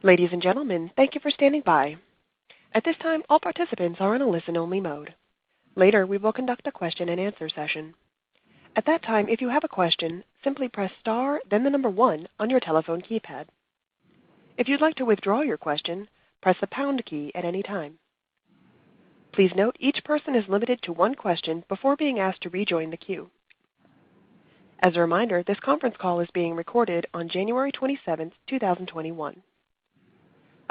Ladies and gentlemen, thank you for standing by. At this time, all participants are in a listen-only mode. Later, we will conduct a question-and-answer session. At that time, if you have a question, simply press star, then the number 1 on your telephone keypad. If you'd like to withdraw your question, press the pound key at any time. Please note each person is limited to one question before being asked to rejoin the queue. As a reminder, this conference call is being recorded on January 27, 2021.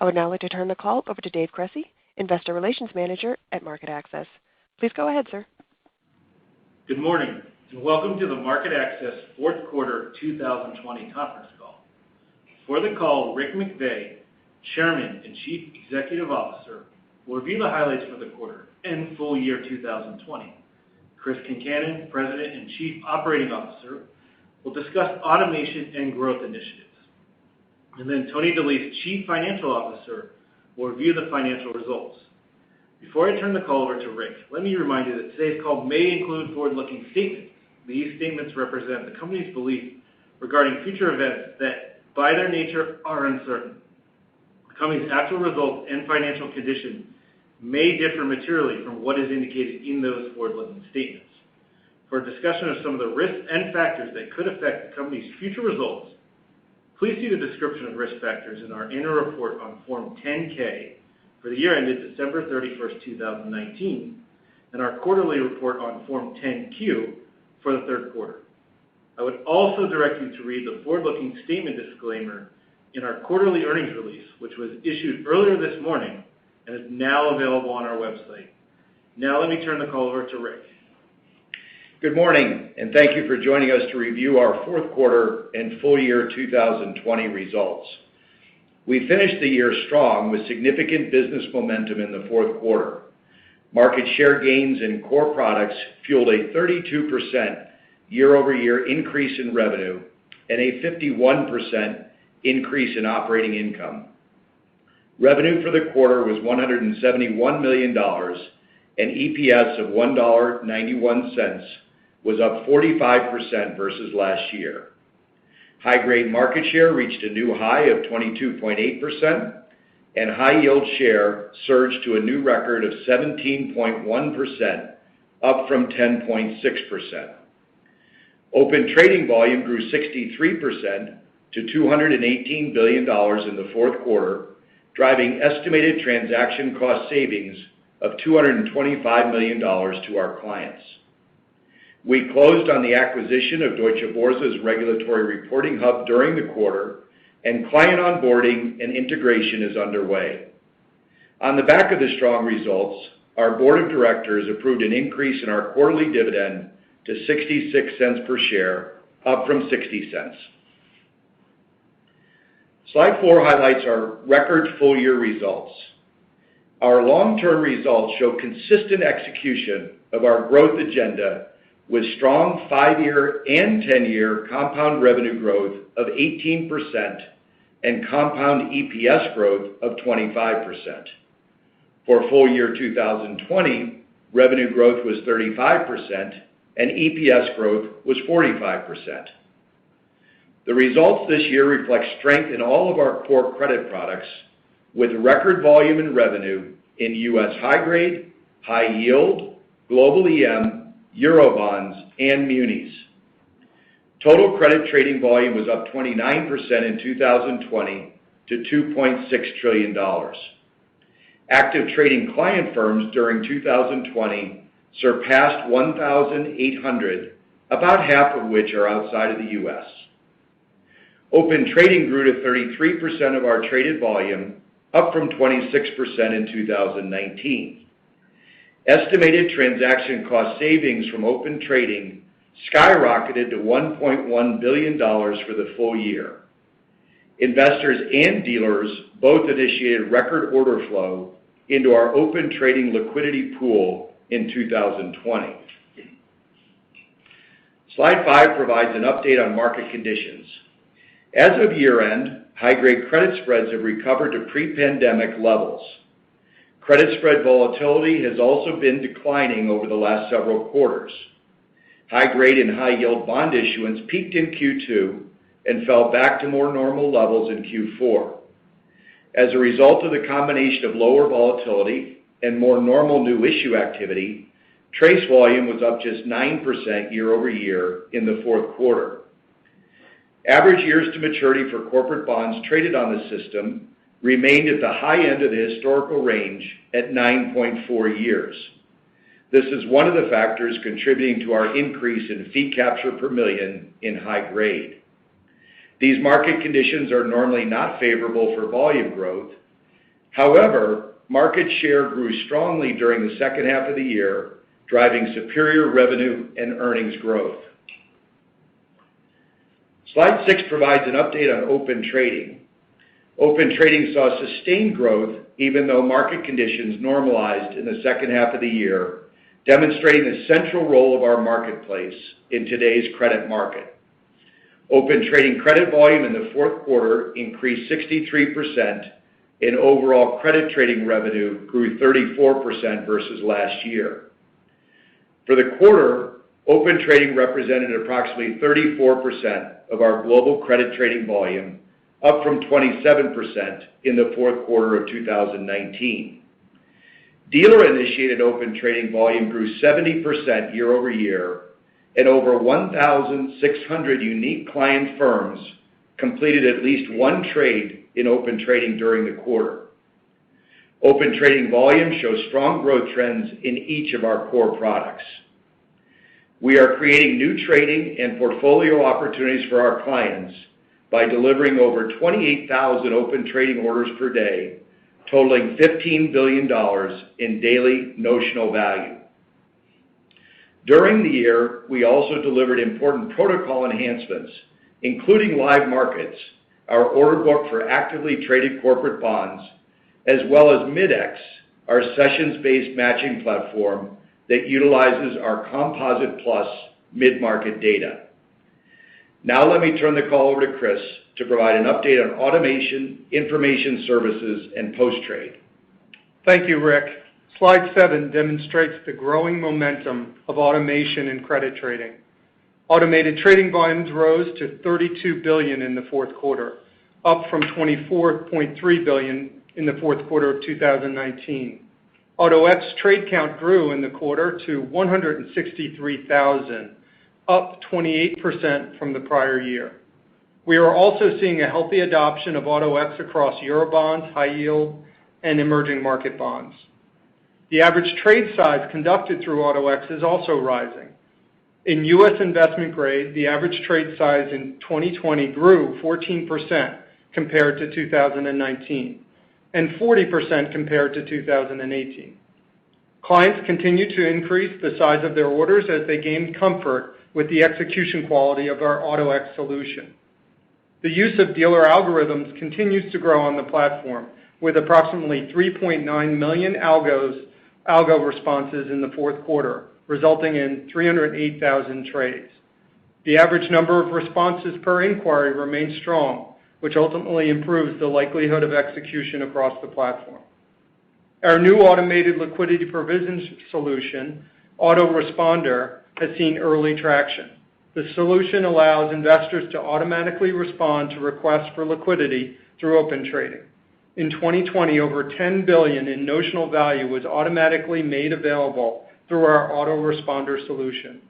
I would now like to turn the call over to Dave Cressy, Investor Relations Manager at MarketAxess. Please go ahead, sir. Good morning, and welcome to the MarketAxess fourth quarter 2020 conference call. For the call, Rick McVey, Chairman and Chief Executive Officer, will review the highlights for the quarter and full year 2020. Chris Concannon, President and Chief Operating Officer, will discuss automation and growth initiatives. And then Tony DeLise, Chief Financial Officer, will review the financial results. Before I turn the call over to Rick, let me remind you that today's call may include forward-looking statements. These statements represent the company's belief regarding future events that, by their nature, are uncertain. The company's actual results and financial condition may differ materially from what is indicated in those forward-looking statements. For a discussion of some of the risks and factors that could affect the company's future results, please see the description of risk factors in our annual report on Form 10-K for the year ended December 31st, 2019, and our quarterly report on Form 10-Q for the third quarter. I would also direct you to read the forward-looking statement disclaimer in our quarterly earnings release, which was issued earlier this morning and is now available on our website. Now let me turn the call over to Rick. Good morning, and thank you for joining us to review our fourth quarter and full year 2020 results. We finished the year strong with significant business momentum in the fourth quarter. Market share gains in core products fueled a 32% year-over-year increase in revenue and a 51% increase in operating income. Revenue for the quarter was $171 million, and EPS of $1.91 was up 45% versus last year. High-grade market share reached a new high of 22.8%, and high-yield share surged to a new record of 17.1%, up from 10.6%. Open trading volume grew 63% to $218 billion in the fourth quarter, driving estimated transaction cost savings of $225 million to our clients. We closed on the acquisition of Deutsche Börse's regulatory reporting hub during the quarter, and client onboarding and integration is underway. On the back of the strong results, our board of directors approved an increase in our quarterly dividend to 66 cents per share, up from 60 cents. Slide 4 highlights our record full-year results. Our long-term results show consistent execution of our growth agenda with strong 5-year and 10-year compound revenue growth of 18% and compound EPS growth of 25%. For full year 2020, revenue growth was 35% and EPS growth was 45%. The results this year reflect strength in all of our core credit products, with record volume and revenue in U.S. high-grade, high-yield, global EM, Eurobonds, and munis. Total credit trading volume was up 29% in 2020 to $2.6 trillion. Active trading client firms during 2020 surpassed 1,800, about half of which are outside of the U.S. Open trading grew to 33% of our traded volume, up from 26% in 2019. Estimated transaction cost savings from open trading skyrocketed to $1.1 billion for the full year. Investors and dealers both initiated record order flow into our open trading liquidity pool in 2020. Slide 5 provides an update on market conditions. As of year-end, high-grade credit spreads have recovered to pre-pandemic levels. Credit spread volatility has also been declining over the last several quarters. High-grade and high-yield bond issuance peaked in Q2 and fell back to more normal levels in Q4. As a result of the combination of lower volatility and more normal new issue activity, TRACE volume was up just 9% year over year in the fourth quarter. Average years to maturity for corporate bonds traded on the system remained at the high end of the historical range at 9.4 years. This is one of the factors contributing to our increase in fee capture per million in high grade. These market conditions are normally not favorable for volume growth. However, market share grew strongly during the second half of the year, driving superior revenue and earnings growth. Slide 6 provides an update on Open Trading. Open Trading saw sustained growth even though market conditions normalized in the second half of the year, demonstrating the central role of our marketplace in today's credit market. Open Trading credit volume in the fourth quarter increased 63%, and overall credit trading revenue grew 34% versus last year. For the quarter, Open Trading represented approximately 34% of our global credit trading volume, up from 27% in the fourth quarter of 2019. Dealer-initiated Open Trading volume grew 70% year over year, and over 1,600 unique client firms completed at least one trade in Open Trading during the quarter. Open Trading volume shows strong growth trends in each of our core products. We are creating new trading and portfolio opportunities for our clients by delivering over 28,000 Open Trading orders per day, totaling $15 billion in daily notional value. During the year, we also delivered important protocol enhancements, including Live Markets, our order book for actively traded corporate bonds, as well as Mid-X, our sessions-based matching platform that utilizes our Composite Plus mid-market data. Now let me turn the call over to Chris to provide an update on automation, information services, and post-trade. Thank you, Rick. Slide 7 demonstrates the growing momentum of automation in credit trading. Automated trading volumes rose to $32 billion in the fourth quarter, up from $24.3 billion in the fourth quarter of 2019. AutoX trade count grew in the quarter to 163,000, up 28% from the prior year. We are also seeing a healthy adoption of AutoX across Eurobonds, high yield, and emerging market bonds. The average trade size conducted through AutoX is also rising. In U.S. investment grade, the average trade size in 2020 grew 14% compared to 2019 and 40% compared to 2018. Clients continue to increase the size of their orders as they gain comfort with the execution quality of our AutoX solution. The use of dealer algorithms continues to grow on the platform, with approximately 3.9 million algo responses in the fourth quarter, resulting in 308,000 trades. The average number of responses per inquiry remains strong, which ultimately improves the likelihood of execution across the platform. Our new automated liquidity provision solution, Autoresponder, has seen early traction. The solution allows investors to automatically respond to requests for liquidity through Open Trading. In 2020, over $10 billion in notional value was automatically made available through our Autoresponder solution.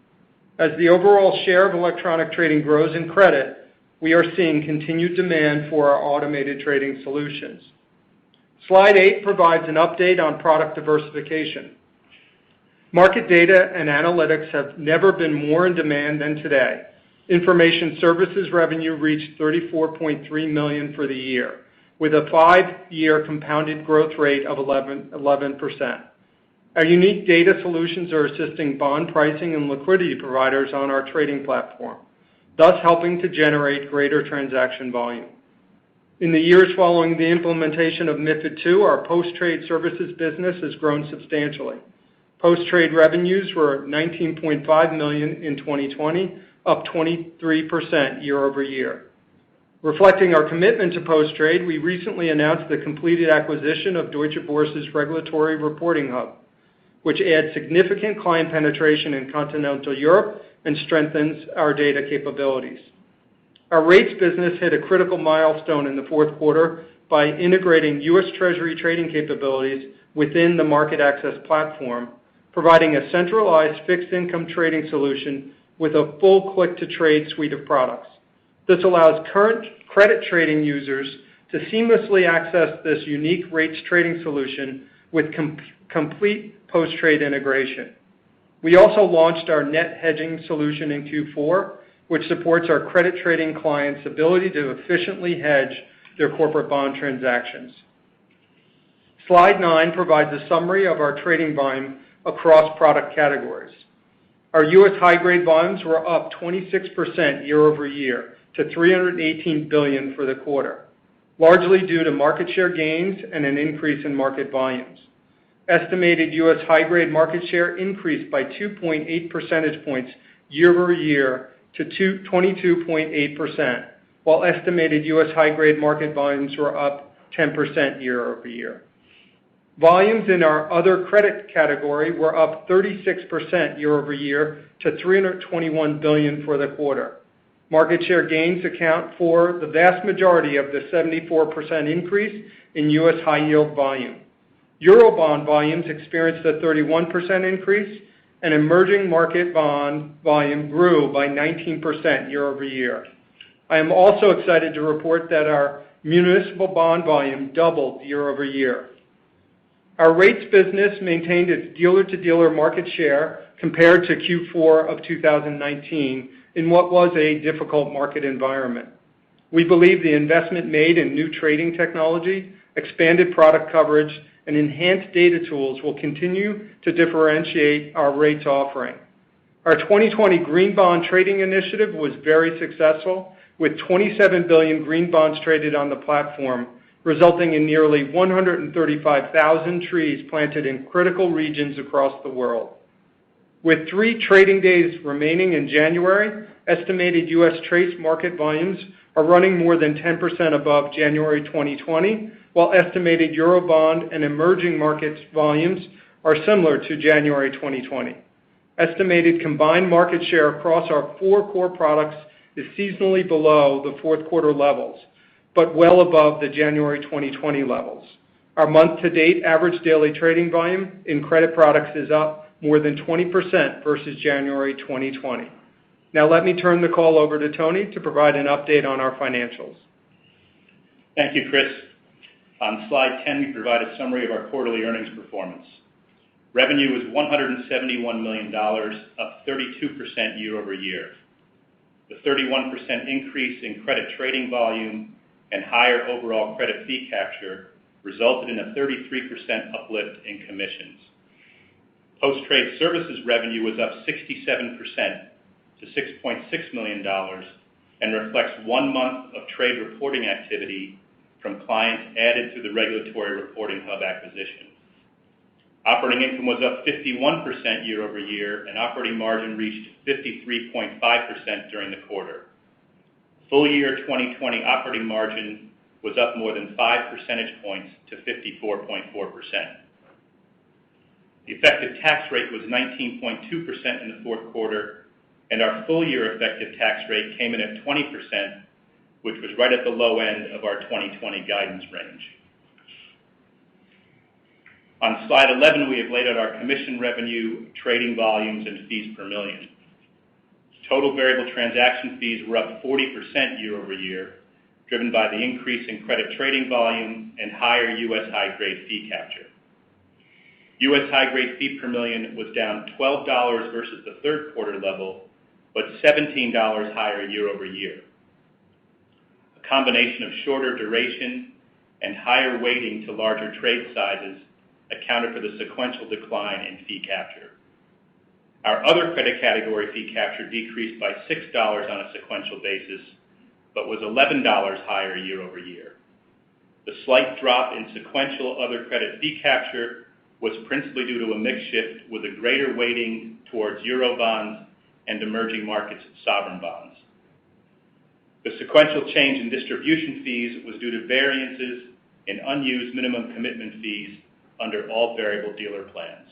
As the overall share of electronic trading grows in credit, we are seeing continued demand for our automated trading solutions. Slide 8 provides an update on product diversification. Market data and analytics have never been more in demand than today. Information services revenue reached $34.3 million for the year, with a 5-year compounded growth rate of 11%. Our unique data solutions are assisting bond pricing and liquidity providers on our trading platform, thus helping to generate greater transaction volume. In the years following the implementation of MiFID II, our post-trade services business has grown substantially. Post-trade revenues were $19.5 million in 2020, up 23% year over year. Reflecting our commitment to post-trade, we recently announced the completed acquisition of Deutsche Börse's regulatory reporting hub, which adds significant client penetration in continental Europe and strengthens our data capabilities. Our rates business hit a critical milestone in the fourth quarter by integrating U.S. Treasury trading capabilities within the MarketAxess platform, providing a centralized fixed income trading solution with a full click-to-trade suite of products. This allows current credit trading users to seamlessly access this unique rates trading solution with complete post-trade integration. We also launched our net hedging solution in Q4, which supports our credit trading clients' ability to efficiently hedge their corporate bond transactions. Slide 9 provides a summary of our trading volume across product categories. Our U.S. high-grade volumes were up 26% year over year to $318 billion for the quarter, largely due to market share gains and an increase in market volumes. Estimated U.S. high-grade market share increased by 2.8 percentage points year over year to 22.8%, while estimated U.S. high-grade market volumes were up 10% year over year. Volumes in our other credit category were up 36% year over year to $321 billion for the quarter. Market share gains account for the vast majority of the 74% increase in U.S. high-yield volume. Eurobond volumes experienced a 31% increase, and emerging market bond volume grew by 19% year over year. I am also excited to report that our municipal bond volume doubled year over year. Our rates business maintained its dealer-to-dealer market share compared to Q4 of 2019 in what was a difficult market environment. We believe the investment made in new trading technology, expanded product coverage, and enhanced data tools will continue to differentiate our rates offering. Our 2020 green bond trading initiative was very successful, with 27 billion green bonds traded on the platform, resulting in nearly 135,000 trees planted in critical regions across the world. With 3 trading days remaining in January, estimated U.S. TRACE market volumes are running more than 10% above January 2020, while estimated Eurobond and emerging markets volumes are similar to January 2020. Estimated combined market share across our 4 core products is seasonally below the fourth quarter levels, but well above the January 2020 levels. Our month-to-date average daily trading volume in credit products is up more than 20% versus January 2020. Now let me turn the call over to Tony to provide an update on our financials. Thank you, Chris. On slide 10, we provide a summary of our quarterly earnings performance. Revenue was $171 million, up 32% year over year. The 31% increase in credit trading volume and higher overall credit fee capture resulted in a 33% uplift in commissions. Post-trade services revenue was up 67% to $6.6 million and reflects 1 month of trade reporting activity from clients added through the Regulatory Reporting Hub acquisition. Operating income was up 51% year over year, and operating margin reached 53.5% during the quarter. Full year 2020 operating margin was up more than 5 percentage points to 54.4%. The effective tax rate was 19.2% in the fourth quarter, and our full year effective tax rate came in at 20%, which was right at the low end of our 2020 guidance range. On slide 11, we have laid out our commission revenue, trading volumes, and fees per million. Total variable transaction fees were up 40% year over year, driven by the increase in credit trading volume and higher U.S. high-grade fee capture. U.S. high-grade fee per million was down $12 versus the third quarter level, but $17 higher year over year. A combination of shorter duration and higher weighting to larger trade sizes accounted for the sequential decline in fee capture. Our other credit category fee capture decreased by $6 on a sequential basis, but was $11 higher year over year. The slight drop in sequential other credit fee capture was principally due to a mix shift with a greater weighting towards Eurobonds and emerging markets sovereign bonds. The sequential change in distribution fees was due to variances in unused minimum commitment fees under all variable dealer plans.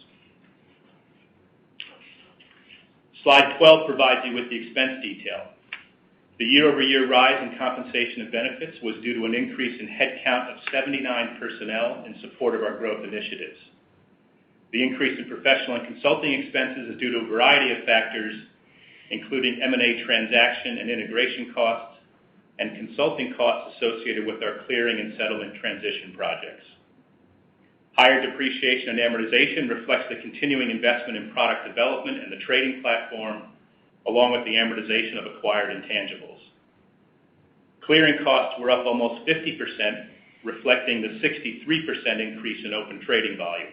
Slide 12 provides you with the expense detail. The year-over-year rise in compensation and benefits was due to an increase in headcount of 79 personnel in support of our growth initiatives. The increase in professional and consulting expenses is due to a variety of factors, including M&A transaction and integration costs and consulting costs associated with our clearing and settlement transition projects. Higher depreciation and amortization reflects the continuing investment in product development and the trading platform, along with the amortization of acquired intangibles. Clearing costs were up almost 50%, reflecting the 63% increase in open trading volume.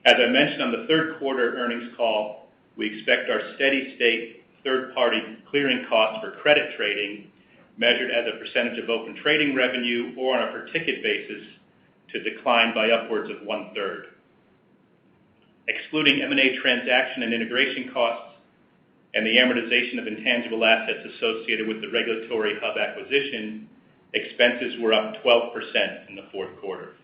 As I mentioned on the third quarter earnings call, we expect our steady-state third-party clearing costs for credit trading, measured as a percentage of open trading revenue or on a per-ticket basis, to decline by upwards of 1/3. Excluding M&A transaction and integration costs and the amortization of intangible assets associated with the Regulatory Hub acquisition, expenses were up 12% in the fourth quarter.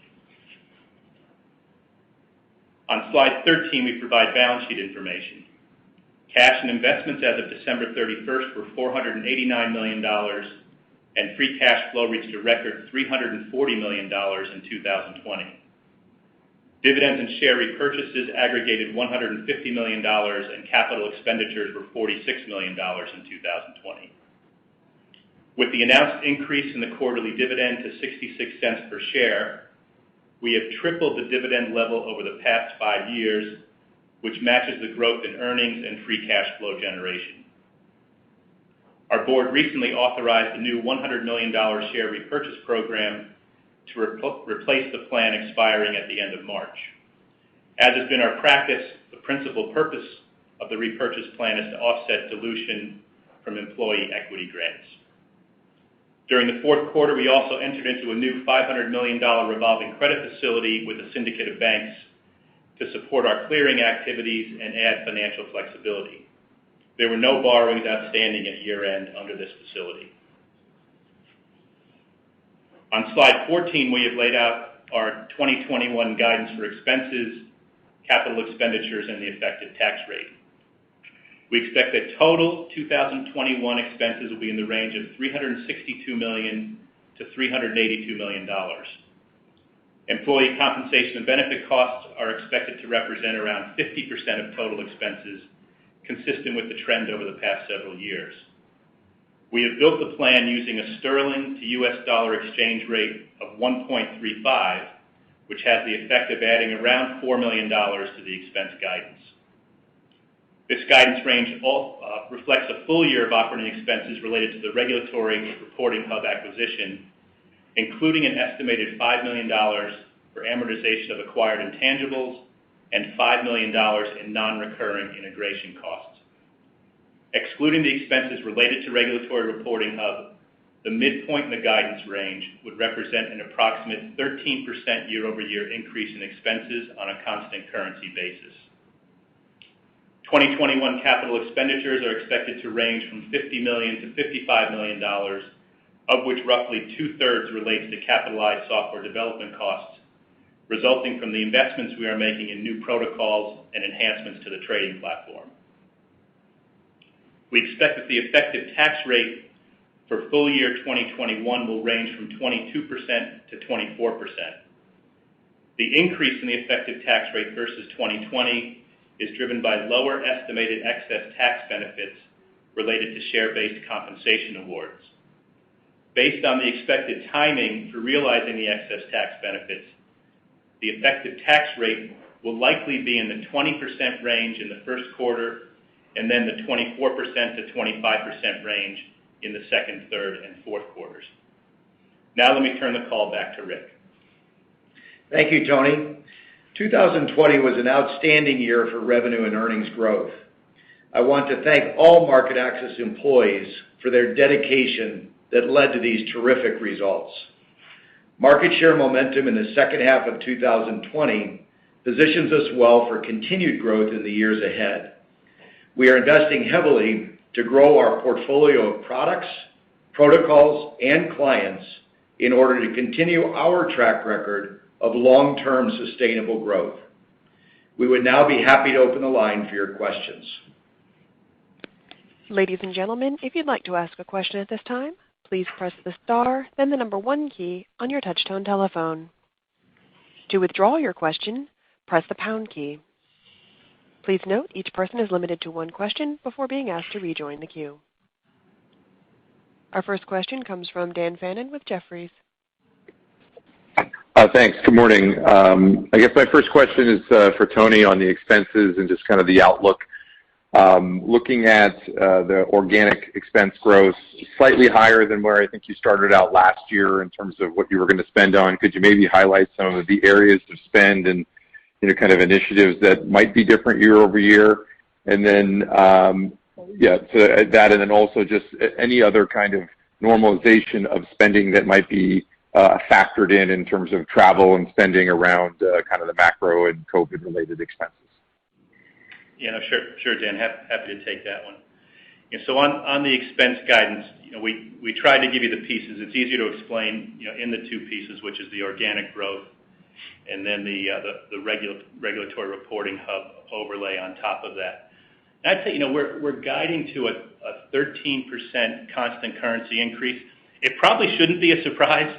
On slide 13, we provide balance sheet information. Cash and investments as of December 31st were $489 million, and free cash flow reached a record $340 million in 2020. Dividends and share repurchases aggregated $150 million, and capital expenditures were $46 million in 2020. With the announced increase in the quarterly dividend to 66 cents per share, we have tripled the dividend level over the past 5 years, which matches the growth in earnings and free cash flow generation. Our board recently authorized a new $100 million share repurchase program to replace the plan expiring at the end of March. As has been our practice, the principal purpose of the repurchase plan is to offset dilution from employee equity grants. During the fourth quarter, we also entered into a new $500 million revolving credit facility with a syndicate of banks to support our clearing activities and add financial flexibility. There were no borrowings outstanding at year-end under this facility. On slide 14, we have laid out our 2021 guidance for expenses, capital expenditures, and the effective tax rate. We expect that total 2021 expenses will be in the range of $362 million to $382 million. Employee compensation and benefit costs are expected to represent around 50% of total expenses, consistent with the trend over the past several years. We have built the plan using a sterling to U.S. dollar exchange rate of 1.35, which has the effect of adding around $4 million to the expense guidance. This guidance range reflects a full year of operating expenses related to the Regulatory Reporting Hub acquisition, including an estimated $5 million for amortization of acquired intangibles and $5 million in non-recurring integration costs. Excluding the expenses related to Regulatory Reporting Hub, the midpoint in the guidance range would represent an approximate 13% year-over-year increase in expenses on a constant currency basis. 2021 capital expenditures are expected to range from $50 million to $55 million, of which roughly 2/3 relates to capitalized software development costs, resulting from the investments we are making in new protocols and enhancements to the trading platform. We expect that the effective tax rate for full year 2021 will range from 22% to 24%. The increase in the effective tax rate versus 2020 is driven by lower estimated excess tax benefits related to share-based compensation awards. Based on the expected timing for realizing the excess tax benefits, the effective tax rate will likely be in the 20% range in the first quarter, and then the 24% to 25% range in the second, third, and fourth quarters. Now let me turn the call back to Rick. Thank you, Tony. 2020 was an outstanding year for revenue and earnings growth. I want to thank all MarketAxess employees for their dedication that led to these terrific results. Market share momentum in the second half of 2020 positions us well for continued growth in the years ahead. We are investing heavily to grow our portfolio of products, protocols, and clients in order to continue our track record of long-term sustainable growth. We would now be happy to open the line for your questions. Ladies and gentlemen, if you'd like to ask a question at this time, please press the star, then the number 1 key on your touch-tone telephone. To withdraw your question, press the pound key. Please note each person is limited to 1 question before being asked to rejoin the queue. Our first question comes from Dan Fannon with Jefferies. Thanks. Good morning. I guess my first question is for Tony on the expenses and just kind of the outlook. Looking at the organic expense growth, slightly higher than where I think you started out last year in terms of what you were going to spend on. Could you maybe highlight some of the areas of spend and kind of initiatives that might be different year over year? And then, so that, and then also just any other kind of normalization of spending that might be factored in terms of travel and spending around kind of the macro and COVID-related expenses. Yeah, no, sure, Dan. Happy to take that one. So on the expense guidance, we tried to give you the pieces. It's easier to explain, in the 2 pieces, which is the organic growth and then the regulatory reporting hub overlay on top of that. And I'd say, we're guiding to a 13% constant currency increase. It probably shouldn't be a surprise.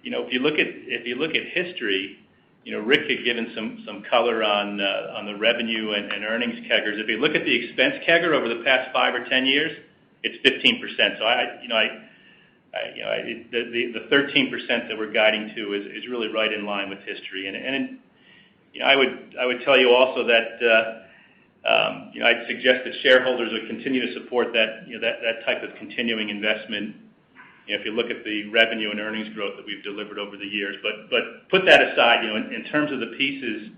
If you look at history, Rick had given some color on the revenue and earnings CAGRs. If you look at the expense CAGR over the past 5 or 10 years, it's 15%. So the 13% that we're guiding to is really right in line with history. And I would tell you also that I'd suggest that shareholders would continue to support that that type of continuing investment. If you look at the revenue and earnings growth that we've delivered over the years, but put that aside, in terms of the pieces,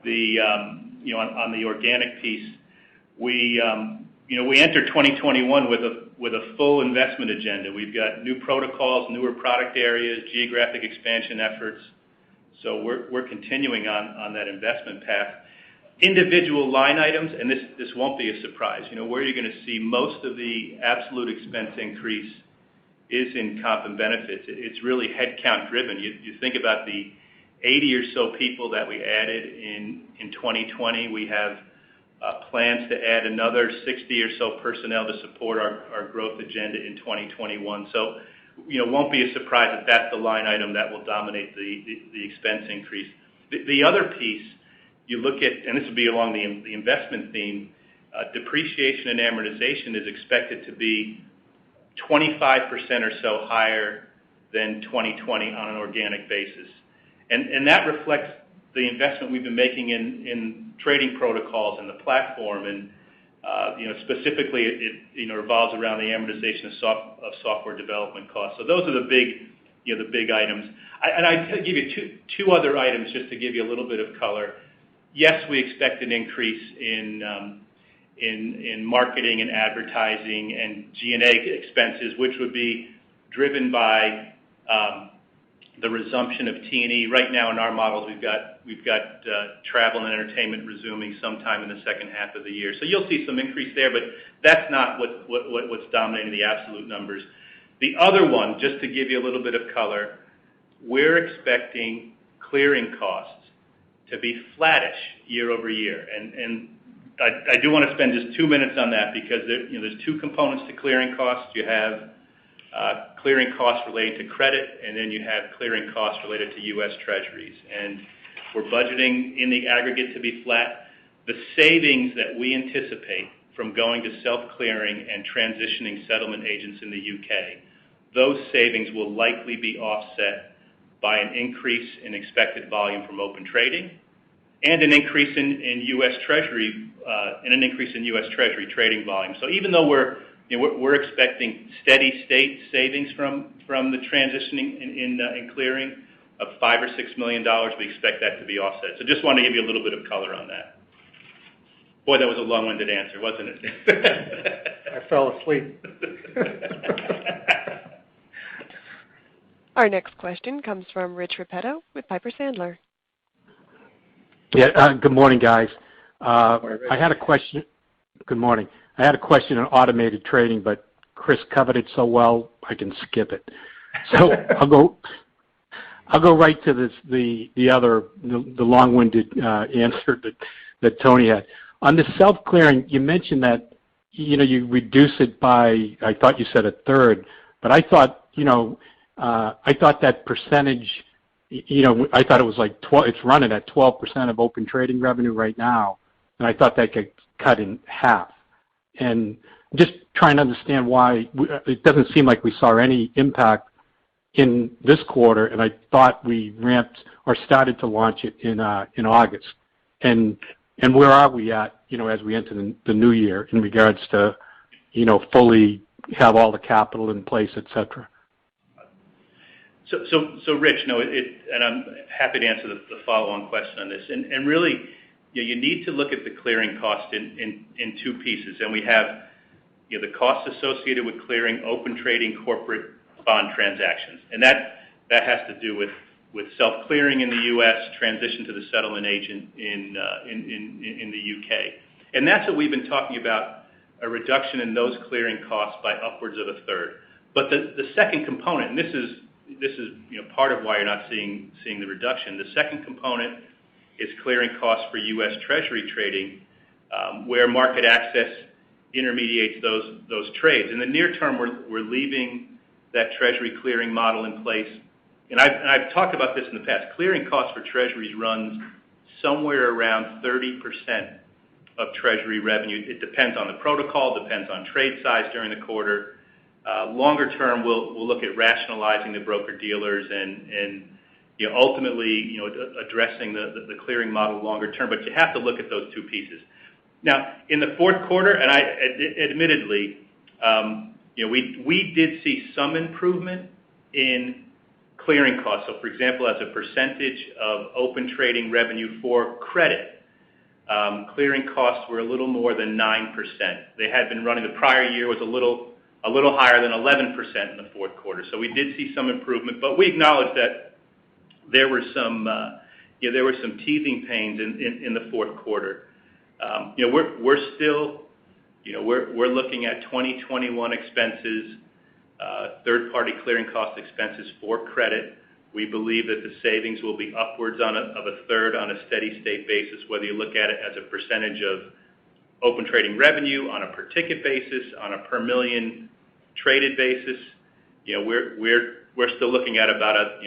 on the organic piece, we enter 2021 with a full investment agenda. We've got new protocols, newer product areas, geographic expansion efforts. So we're continuing on that investment path. Individual line items, and this won't be a surprise. Where you're going to see most of the absolute expense increase is in comp and benefits. It's really headcount driven. You think about the 80 or so people that we added in 2020. We have plans to add another 60 or so personnel to support our growth agenda in 2021. So, won't be a surprise that that's the line item that will dominate the expense increase. The other piece, you look at, and this will be along the investment theme, depreciation and amortization is expected to be 25% or so higher than 2020 on an organic basis. And that reflects the investment we've been making in trading protocols and the platform. And, specifically, it revolves around the amortization of software development costs. So those are the big items. And I'd give you two other items just to give you a little bit of color. Yes, we expect an increase in marketing and advertising and G&A expenses, which would be driven by the resumption of T&E. Right now in our models, we've got travel and entertainment resuming sometime in the second half of the year. So you'll see some increase there, but that's not what's dominating the absolute numbers. The other one, just to give you a little bit of color, we're expecting clearing costs to be flattish year over year. And I do want to spend just 2 minutes on that because there's 2 components to clearing costs. You have clearing costs relating to credit, and then you have clearing costs related to U.S. Treasuries. And we're budgeting in the aggregate to be flat. The savings that we anticipate from going to self-clearing and transitioning settlement agents in the UK, those savings will likely be offset by an increase in expected volume from Open Trading and an increase in U.S. Treasury trading volume. So even though we're expecting steady state savings from the transitioning in clearing of $5 or $6 million, we expect that to be offset. So just wanted to give you a little bit of color on that. Boy, that was a long-winded answer, wasn't it? I fell asleep. Our next question comes from Rich Repetto with Piper Sandler. Yeah, good morning, guys. I had a question. Good morning. I had a question on automated trading, but Chris covered it so well I can skip it. So I'll go right to the long-winded answer that Tony had. On the self-clearing, you mentioned that you reduce it by, I thought you said a third, but I thought, I thought that percentage, I thought it was like 12, it's running at 12% of Open Trading revenue right now, and I thought that could cut in half. And just trying to understand why it doesn't seem like we saw any impact in this quarter, and I thought we ramped or started to launch it in August. And where are we at, as we enter the new year in regards to, fully have all the capital in place, et cetera? So Rich, and I'm happy to answer the follow-on question on this. And really, you need to look at the clearing cost in two pieces. And we have the costs associated with clearing Open Trading corporate bond transactions. And that has to do with self-clearing in the U.S., transition to the settlement agent in the UK. And that's what we've been talking about, a reduction in those clearing costs by upwards of a third. But the second component, and this is part of why you're not seeing the reduction. The second component is clearing costs for U.S. Treasury trading, where MarketAxess intermediates those trades. In the near term, we're leaving that Treasury clearing model in place. And I've talked about this in the past. Clearing costs for Treasuries runs somewhere around 30% of Treasury revenue. It depends on the protocol, depends on trade size during the quarter. Longer term, we'll look at rationalizing the broker-dealers and ultimately addressing the clearing model longer term. But you have to look at those two pieces. Now, in the fourth quarter, and admittedly, we did see some improvement in clearing costs. So, for example, as a percentage of Open Trading revenue for credit, clearing costs were a little more than 9%. They had been running, the prior year was a little higher than 11% in the fourth quarter. So we did see some improvement, but we acknowledge that there were some teething pains in the fourth quarter. We're still, we're looking at 2021 expenses, third-party clearing cost expenses for credit. We believe that the savings will be upwards of a third on a steady-state basis, whether you look at it as a percentage of Open Trading revenue, on a per ticket basis, on a per million traded basis. We're still looking at about a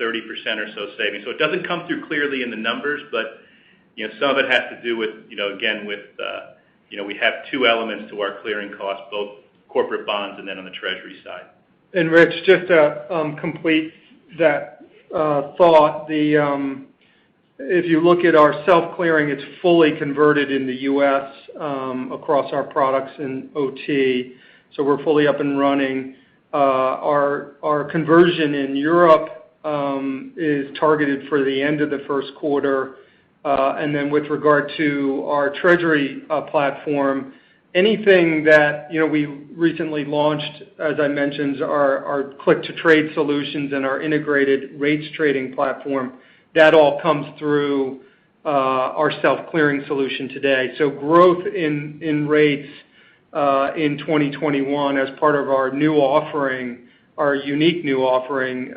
30% or so savings. So it doesn't come through clearly in the numbers, but some of it has to do with we have two elements to our clearing costs, both corporate bonds and then on the Treasury side. And Rich, just to complete that thought, if you look at our self-clearing, it's fully converted in the U.S. Across our products in OT, so we're fully up and running. Our conversion in Europe is targeted for the end of the first quarter, and then with regard to our Treasury platform, anything that we recently launched, as I mentioned, our click-to-trade solutions and our integrated rates trading platform, that all comes through our self-clearing solution today. So growth in rates in 2021 as part of our new offering, our unique new offering,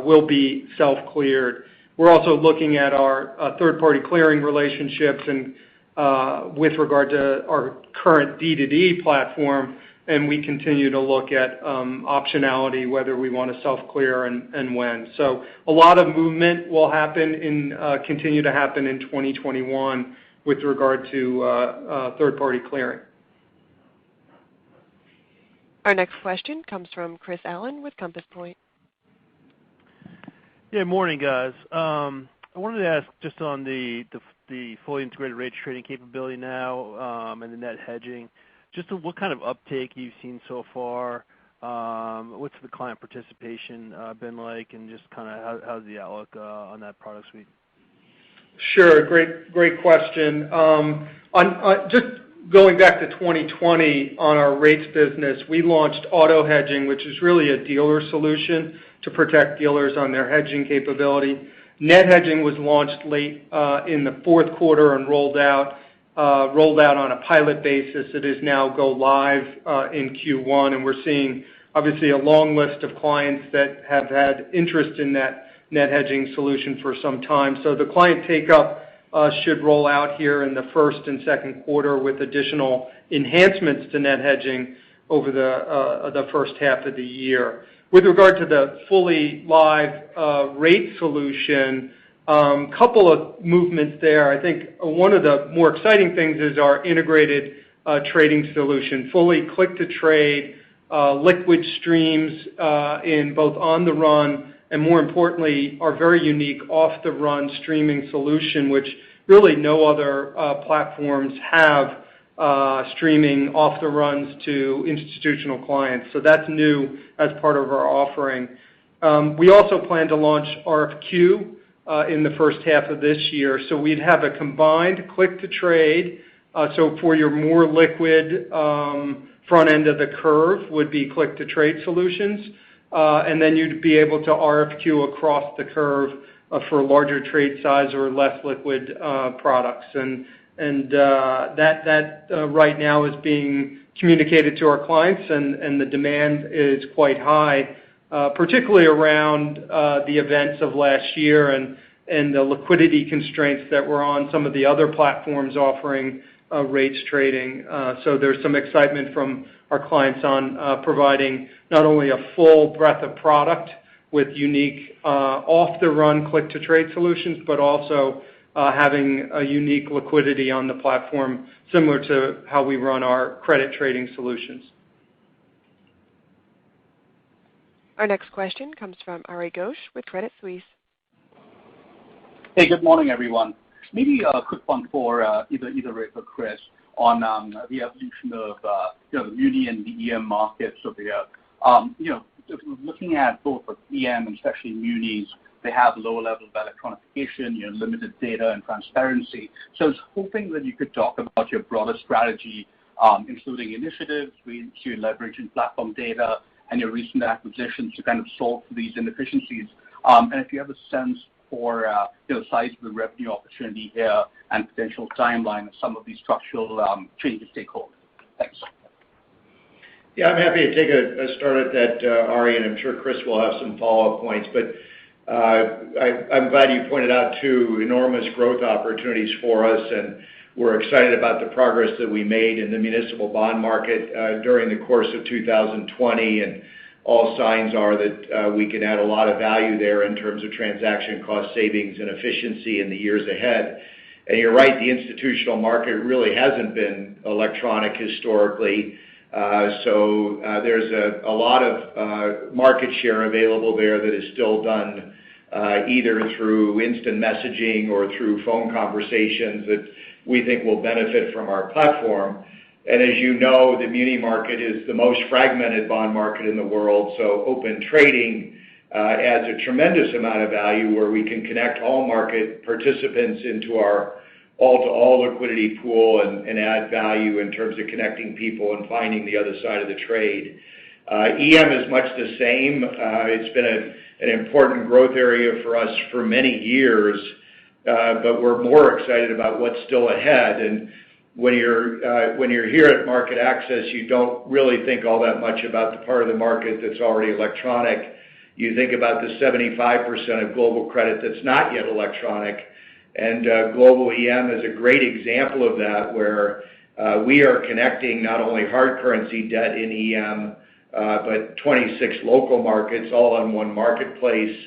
will be self-cleared. We're also looking at our third-party clearing relationships and with regard to our current D2D platform, and we continue to look at optionality, whether we want to self-clear and when. So a lot of movement will continue to happen in 2021 with regard to third-party clearing. Our next question comes from Chris Allen with Compass Point. Yeah, morning, guys. I wanted to ask just on the fully integrated rates trading capability now and the net hedging, just what kind of uptake you've seen so far. What's the client participation been like, and just kind of how's the outlook on that product suite? Sure, great question. Just going back to 2020 on our rates business, we launched auto hedging, which is really a dealer solution to protect dealers on their hedging capability. Net hedging was launched late in the fourth quarter and rolled out on a pilot basis. It is now go live in Q1, and we're seeing obviously a long list of clients that have had interest in that net hedging solution for some time. So the client take-up should roll out here in the first and second quarter with additional enhancements to net hedging over the first half of the year. With regard to the fully live rate solution, couple of movements there. I think one of the more exciting things is our integrated trading solution, fully click-to-trade, liquid streams in both on the run and, more importantly, our very unique off-the-run streaming solution, which really no other platforms have streaming off the runs to institutional clients. So that's new as part of our offering. We also plan to launch RFQ in the first half of this year. So we'd have a combined click-to-trade. So for your more liquid front end of the curve would be click-to-trade solutions. And then you'd be able to RFQ across the curve for larger trade size or less liquid products. And that right now is being communicated to our clients, and the demand is quite high, particularly around the events of last year and the liquidity constraints that were on some of the other platforms offering rates trading. So there's some excitement from our clients on providing not only a full breadth of product with unique off-the-run click-to-trade solutions, but also having a unique liquidity on the platform, similar to how we run our credit trading solutions. Our next question comes from Ari Ghosh with Credit Suisse. Hey, good morning, everyone. Maybe a quick one for either Rick or Chris on the evolution of the muni and the EM markets over here. Looking at both EM and especially munis, they have lower level of electronification, limited data and transparency. So I was hoping that you could talk about your broader strategy, including initiatives to leverage in platform data and your recent acquisitions to kind of solve for these inefficiencies. And if you have a sense for the size of the revenue opportunity here and potential timeline of some of these structural changes take hold. Thanks. Yeah, I'm happy to take a start at that, Ari, and I'm sure Chris will have some follow-up points. But I'm glad you pointed out two enormous growth opportunities for us, and we're excited about the progress that we made in the municipal bond market during the course of 2020, and all signs are that we can add a lot of value there in terms of transaction cost savings and efficiency in the years ahead. And you're right, the institutional market really hasn't been electronic historically. So there's a lot of market share available there that is still done either through instant messaging or through phone conversations that we think will benefit from our platform. And as you know, the muni market is the most fragmented bond market in the world, so open trading adds a tremendous amount of value where we can connect all market participants into our all-to-all liquidity pool and add value in terms of connecting people and finding the other side of the trade. EM is much the same. It's been an important growth area for us for many years, but we're more excited about what's still ahead. And when you're here at MarketAxess, you don't really think all that much about the part of the market that's already electronic. You think about the 75% of global credit that's not yet electronic. And global EM is a great example of that, where we are connecting not only hard currency debt in EM, but 26 local markets all on one marketplace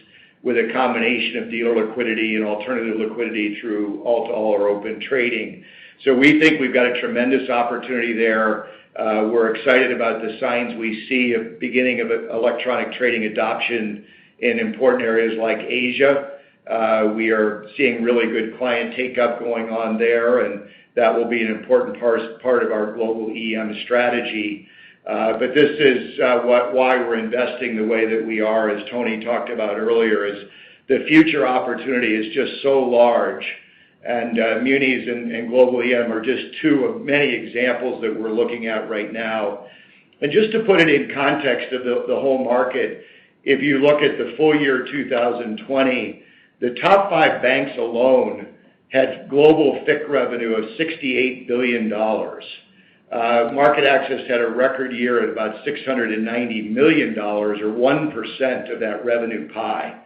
with a combination of dealer liquidity and alternative liquidity through all-to-all or open trading. So we think we've got a tremendous opportunity there. We're excited about the signs we see of beginning of electronic trading adoption in important areas like Asia. We are seeing really good client take-up going on there, and that will be an important part of our global EM strategy. But this is why we're investing the way that we are, as Tony talked about earlier, is the future opportunity is just so large. And munis and global EM are just two of many examples that we're looking at right now. And just to put it in context of the whole market, if you look at the full year 2020, the top 5 banks alone had global FICC revenue of $68 billion. MarketAxess had a record year at about $690 million, or 1% of that revenue pie.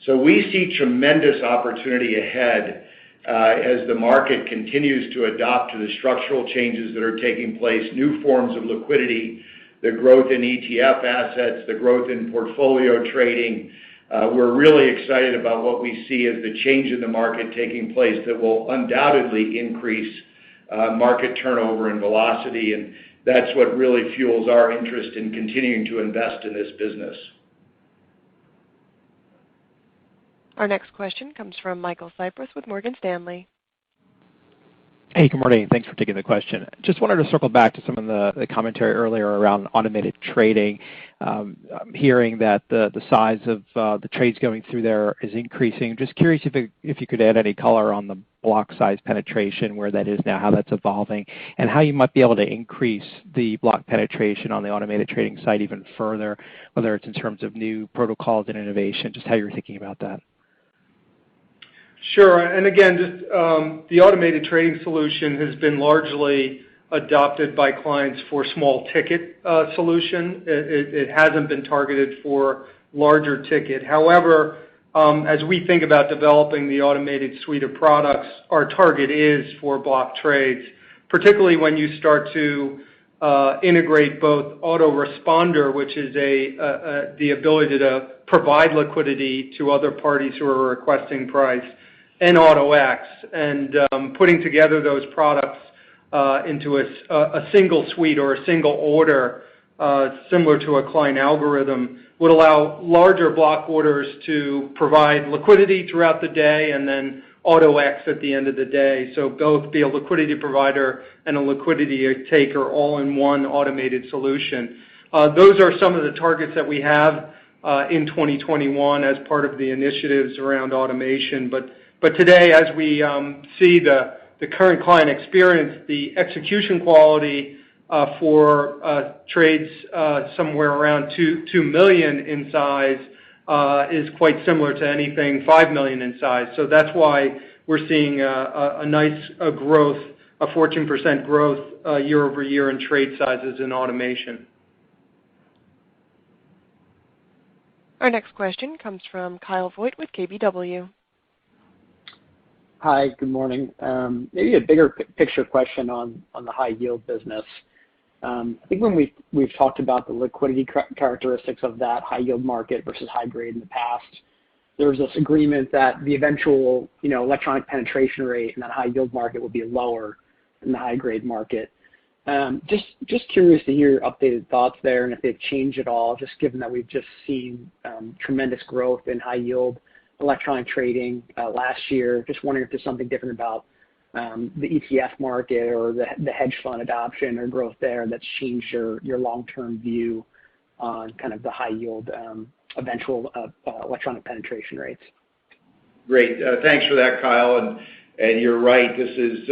So we see tremendous opportunity ahead as the market continues to adapt to the structural changes that are taking place, new forms of liquidity, the growth in ETF assets, the growth in portfolio trading. We're really excited about what we see as the change in the market taking place that will undoubtedly increase market turnover and velocity, and that's what really fuels our interest in continuing to invest in this business. Our next question comes from Michael Cyprys with Morgan Stanley. Hey, good morning. Thanks for taking the question. Just wanted to circle back to some of the commentary earlier around automated trading. I'm hearing that the size of the trades going through there is increasing. Just curious if you could add any color on the block size penetration, where that is now, how that's evolving, and how you might be able to increase the block penetration on the automated trading side even further, whether it's in terms of new protocols and innovation, just how you're thinking about that. Sure. And again, just the automated trading solution has been largely adopted by clients for small ticket solution. It hasn't been targeted for larger ticket. However, as we think about developing the automated suite of products, our target is for block trades, particularly when you start to integrate both autoresponder, which is the ability to provide liquidity to other parties who are requesting price, and AutoX, and putting together those products into a single suite or a single order, similar to a client algorithm, would allow larger block orders to provide liquidity throughout the day and then AutoX at the end of the day. So both be a liquidity provider and a liquidity taker all in one automated solution. Those are some of the targets that we have in 2021 as part of the initiatives around automation. But today, as we see the current client experience, the execution quality for trades somewhere around 2 million in size is quite similar to anything 5 million in size. So that's why we're seeing a nice growth, a 14% growth year over year in trade sizes in automation. Our next question comes from Kyle Voigt with KBW. Hi, good morning. Maybe a bigger picture question on the high yield business. I think when we've talked about the liquidity characteristics of that high yield market versus high grade in the past, there was this agreement that the eventual electronic penetration rate in that high yield market would be lower than the high grade market. Just curious to hear your updated thoughts there, and if they've changed at all, just given that we've just seen tremendous growth in high yield electronic trading last year. Just wondering if there's something different about the ETF market or the hedge fund adoption or growth there that's changed your long-term view on kind of the high yield eventual electronic penetration rates. Great. Thanks for that, Kyle. And you're right. This is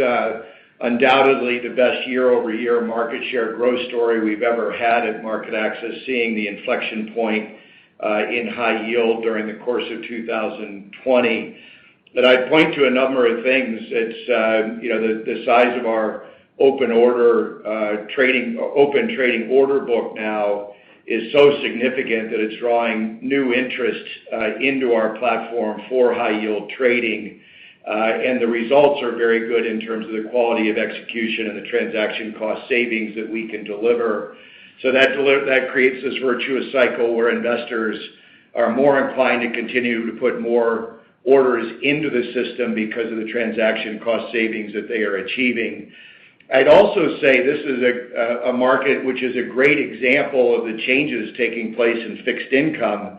undoubtedly the best year-over-year market share growth story we've ever had at MarketAxess, seeing the inflection point in high yield during the course of 2020. But I'd point to a number of things. It's the size of our open trading order book now is so significant that it's drawing new interest into our platform for high yield trading. And the results are very good in terms of the quality of execution and the transaction cost savings that we can deliver. So that creates this virtuous cycle where investors are more inclined to continue to put more orders into the system because of the transaction cost savings that they are achieving. I'd also say this is a market which is a great example of the changes taking place in fixed income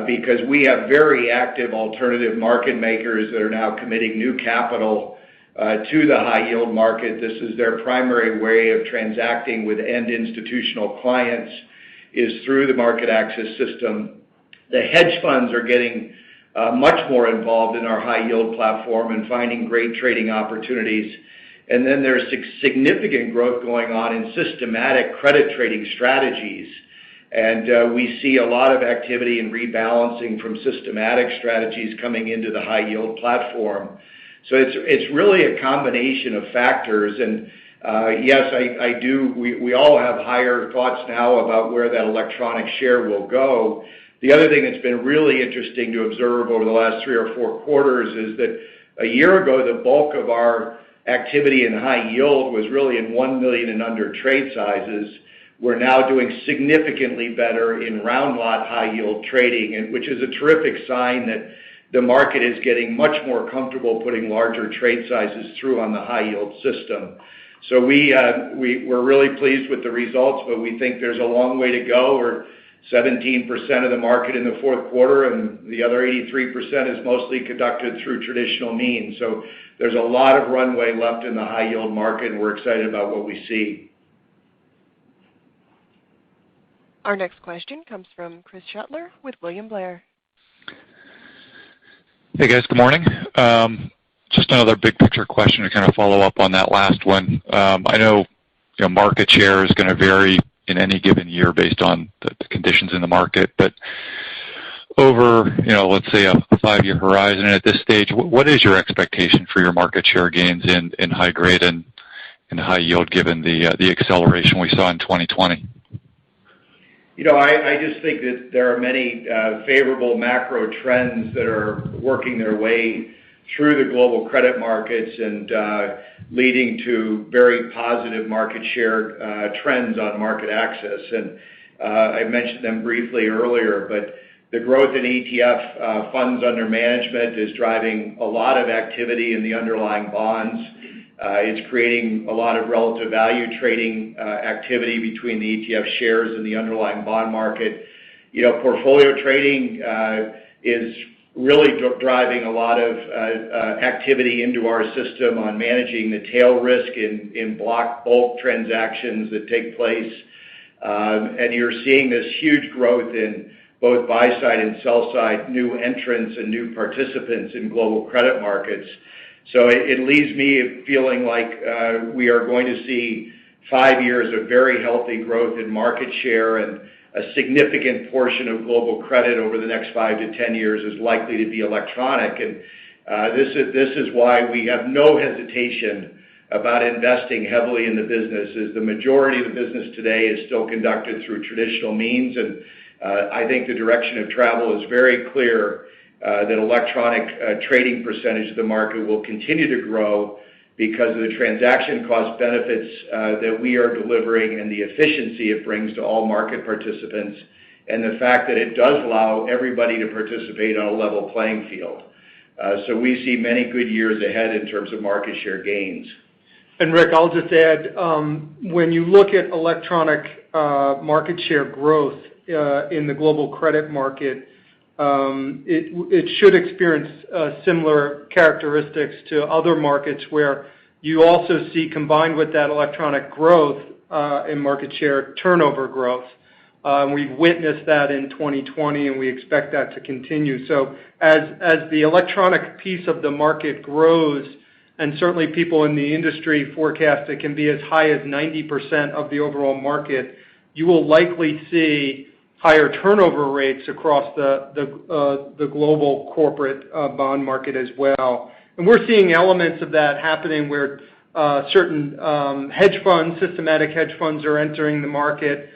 because we have very active alternative market makers that are now committing new capital to the high yield market. This is their primary way of transacting with end institutional clients is through the MarketAxess system. The hedge funds are getting much more involved in our high yield platform and finding great trading opportunities. And then there's significant growth going on in systematic credit trading strategies. And we see a lot of activity and rebalancing from systematic strategies coming into the high yield platform. So it's really a combination of factors. And yes, I do. We all have higher thoughts now about where that electronic share will go. The other thing that's been really interesting to observe over the last 3 or 4 quarters is that a year ago, the bulk of our activity in high yield was really in 1 million and under trade sizes. We're now doing significantly better in round lot high yield trading, and which is a terrific sign that the market is getting much more comfortable putting larger trade sizes through on the high yield system. So we're really pleased with the results, but we think there's a long way to go. We're 17% of the market in the fourth quarter, and the other 83% is mostly conducted through traditional means. So there's a lot of runway left in the high yield market, and we're excited about what we see. Our next question comes from Chris Shutler with William Blair. Hey guys, good morning. Just another big picture question to kind of follow up on that last one. I know, market share is going to vary in any given year based on the conditions in the market, but over, let's say a 5-year horizon, at this stage, what is your expectation for your market share gains in high grade and in high yield given the acceleration we saw in 2020? I just think that there are many favorable macro trends that are working their way through the global credit markets and leading to very positive market share trends on MarketAxess. And I mentioned them briefly earlier, but the growth in ETF funds under management is driving a lot of activity in the underlying bonds. It's creating a lot of relative value trading activity between the ETF shares and the underlying bond market. Portfolio trading is really driving a lot of activity into our system on managing the tail risk in block bulk transactions that take place. And you're seeing this huge growth in both buy-side and sell-side new entrants and new participants in global credit markets. So it leaves me feeling like we are going to see 5 years of very healthy growth in market share, and a significant portion of global credit over the next 5 to 10 years is likely to be electronic. And this is why we have no hesitation about investing heavily in the business, as the majority of the business today is still conducted through traditional means. And I think the direction of travel is very clear that electronic trading percentage of the market will continue to grow because of the transaction cost benefits that we are delivering and the efficiency it brings to all market participants, and the fact that it does allow everybody to participate on a level playing field. So we see many good years ahead in terms of market share gains. And Rick, I'll just add, when you look at electronic market share growth in the global credit market, it should experience similar characteristics to other markets where you also see, combined with that electronic growth in market share, turnover growth. We've witnessed that in 2020, and we expect that to continue. So as the electronic piece of the market grows, and certainly people in the industry forecast it can be as high as 90% of the overall market, you will likely see higher turnover rates across the global corporate bond market as well. And we're seeing elements of that happening where certain hedge funds, systematic hedge funds, are entering the market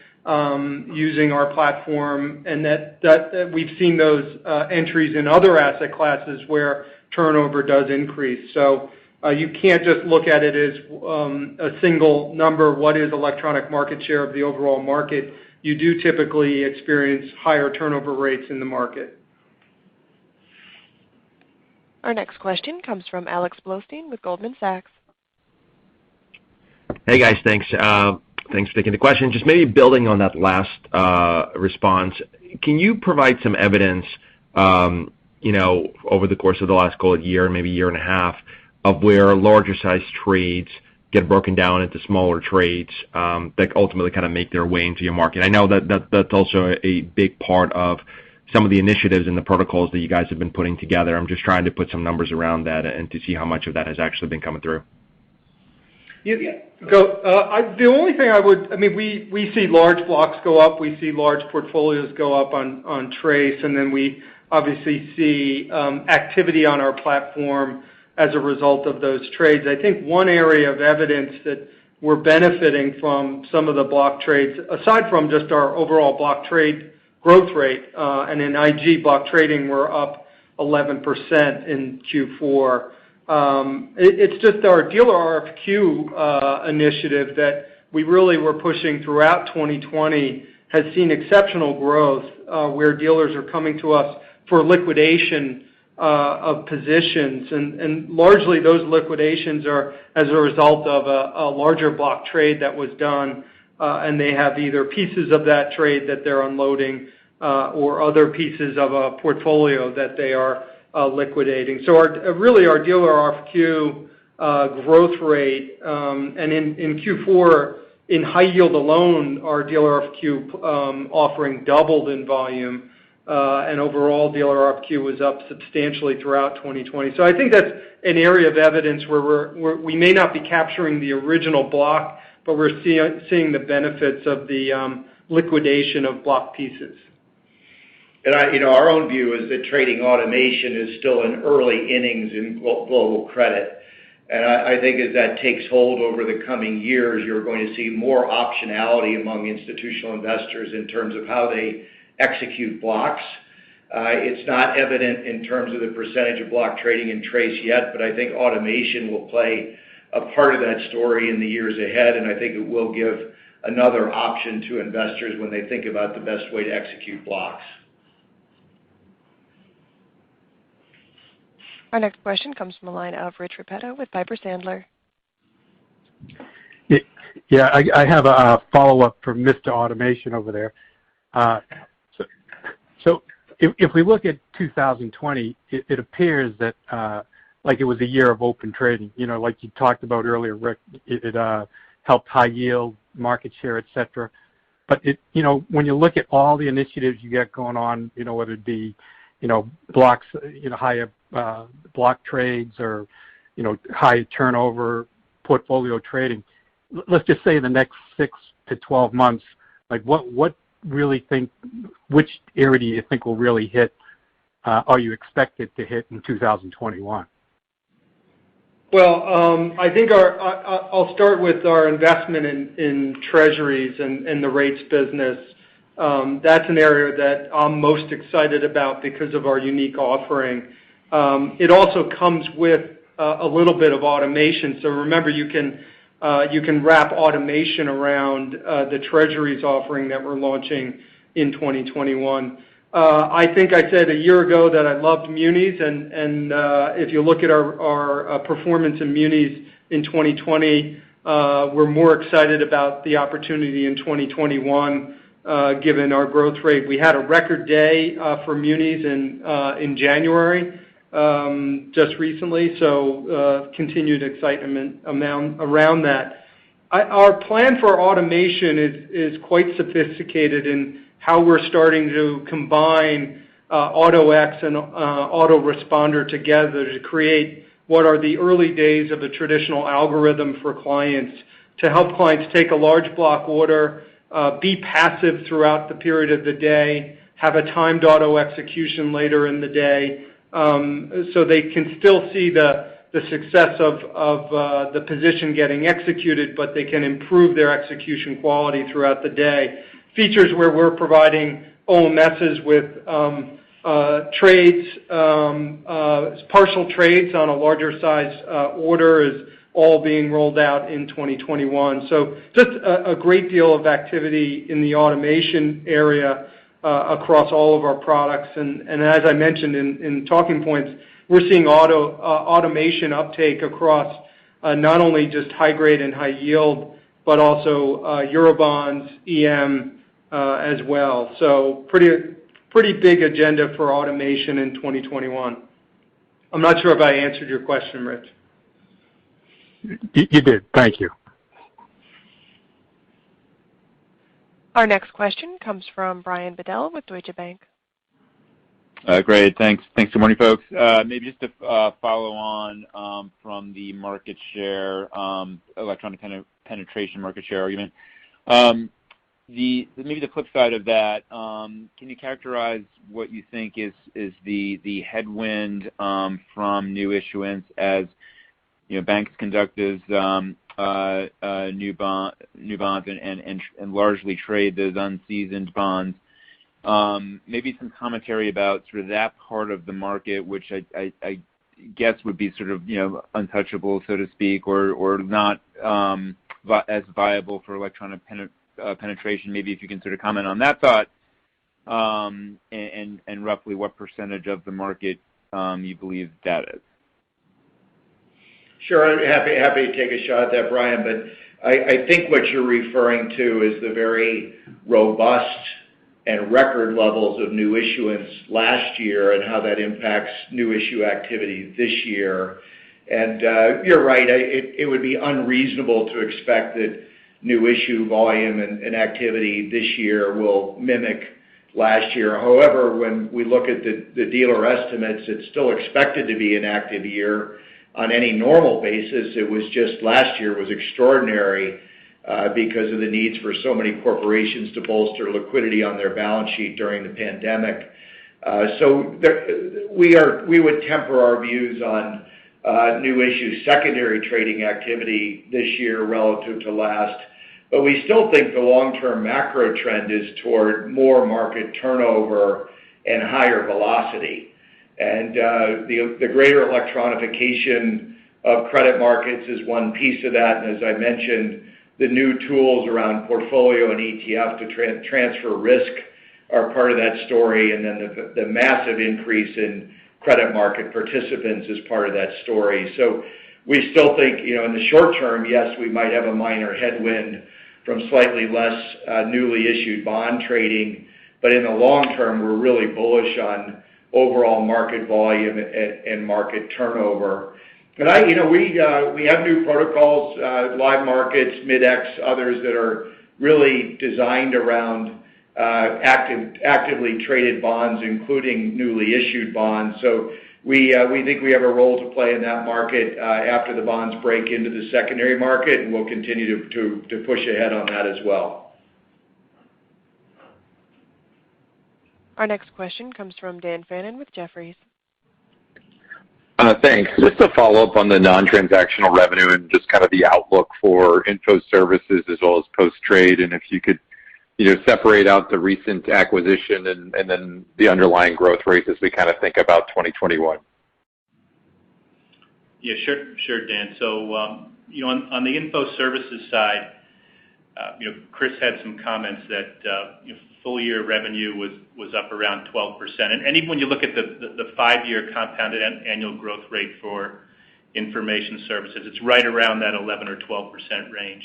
using our platform, and that we've seen those entries in other asset classes where turnover does increase. So you can't just look at it as a single number, what is electronic market share of the overall market. You do typically experience higher turnover rates in the market. Our next question comes from Alex Blostein with Goldman Sachs. Hey guys, thanks. Thanks for taking the question. Just maybe building on that last response, can you provide some evidence, over the course of the last year, maybe year and a half, of where larger size trades get broken down into smaller trades that ultimately kind of make their way into your market? I know that's also a big part of some of the initiatives and the protocols that you guys have been putting together. I'm just trying to put some numbers around that and to see how much of that has actually been coming through. The only thing we see large blocks go up, we see large portfolios go up on TRACE, and then we obviously see activity on our platform as a result of those trades. I think one area of evidence that we're benefiting from some of the block trades, aside from just our overall block trade growth rate, and in IG block trading we're up 11% in Q4. It's just our dealer RFQ initiative that we really were pushing throughout 2020 has seen exceptional growth, where dealers are coming to us for liquidation of positions, and largely those liquidations are as a result of a larger block trade that was done, and they have either pieces of that trade that they're unloading or other pieces of a portfolio that they are liquidating. So our dealer RFQ growth rate, and in Q4 in high yield alone, our dealer RFQ offering doubled in volume. And overall dealer RFQ was up substantially throughout 2020. So I think that's an area of evidence where we may not be capturing the original block, but we're seeing the benefits of the liquidation of block pieces. And our own view is that trading automation is still in early innings in global credit. And I think as that takes hold over the coming years, you're going to see more optionality among institutional investors in terms of how they execute blocks. It's not evident in terms of the percentage of block trading in TRACE yet, but I think automation will play a part of that story in the years ahead, and I think it will give another option to investors when they think about the best way to execute blocks. Our next question comes from the line of Rich Repetto with Piper Sandler. Yeah, I have a follow-up for Mr. Automation over there. So if we look at 2020, it appears that like it was a year of open trading. Like you talked about earlier, Rick, it helped high yield, market share, et cetera. But when you look at all the initiatives you get going on, whether it be blocks, higher block trades or high turnover portfolio trading. Let's just say the next 6 to 12 months, like what really which area do you think will really hit? Are you expected to hit in 2021? Well, I think I'll start with our investment in treasuries and the rates business. That's an area that I'm most excited about because of our unique offering. It also comes with a little bit of automation. So remember, you can wrap automation around the treasuries offering that we're launching in 2021. I think I said a year ago that I loved munis, and if you look at our performance in munis in 2020, we're more excited about the opportunity in 2021. Given our growth rate, we had a record day for munis in January just recently, so continued excitement around that. Our plan for automation is quite sophisticated in how we're starting to combine AutoX and Autoresponder together to create what are the early days of a traditional algorithm for clients to help clients take a large block order, be passive throughout the period of the day, have a timed auto execution later in the day, so they can still see the success of the position getting executed, but they can improve their execution quality throughout the day. Features where we're providing OMSs with trades, partial trades on a larger size order is all being rolled out in 2021. So just a great deal of activity in the automation area across all of our products. And as I mentioned in talking points, we're seeing automation uptake across not only just high grade and high yield, but also Eurobonds, EM as well. So pretty big agenda for automation in 2021. I'm not sure if I answered your question, Rich. You did. Thank you. Our next question comes from Brian Bedell with Deutsche Bank. Great. Thanks. Good morning, folks. Maybe just to follow on from the market share, electronic penetration market share argument. Maybe the flip side of that, can you characterize what you think is the headwind from new issuance as banks conduct those new bonds and largely trade those unseasoned bonds? Maybe some commentary about sort of that part of the market, which I guess would be sort of, untouchable, so to speak, or not as viable for electronic penetration. Maybe if you can sort of comment on that thought, and roughly what percentage of the market you believe that is. Sure, I'm happy to take a shot at that, Brian, but I think what you're referring to is the very robust and record levels of new issuance last year and how that impacts new issue activity this year. And you're right, it would be unreasonable to expect that new issue volume and activity this year will mimic last year. However, when we look at the dealer estimates, it's still expected to be an active year. On any normal basis, it was just last year was extraordinary because of the needs for so many corporations to bolster liquidity on their balance sheet during the pandemic. We would temper our views on new issue secondary trading activity this year relative to last. But we still think the long-term macro trend is toward more market turnover and higher velocity. And the greater electronification of credit markets is one piece of that. And as I mentioned, the new tools around portfolio and ETF to transfer risk are part of that story. And then the massive increase in credit market participants is part of that story. So we still think, in the short term, yes, we might have a minor headwind from slightly less newly issued bond trading. But in the long term, we're really bullish on overall market volume and market turnover. And we have new protocols, live markets, Mid-X, others that are really designed around actively traded bonds, including newly issued bonds. So we think we have a role to play in that market after the bonds break into the secondary market, and we'll continue to push ahead on that as well. Our next question comes from Dan Fannon with Jefferies. Thanks. Just to follow up on the non-transactional revenue and just kind of the outlook for info services as well as post-trade, and if you could, separate out the recent acquisition and then the underlying growth rates as we kind of think about 2021. Yeah, sure, Dan. So, on the info services side, Chris had some comments that full year revenue was up around 12%, and even when you look at the 5-year compounded annual growth rate for information services, it's right around that 11 or 12% range.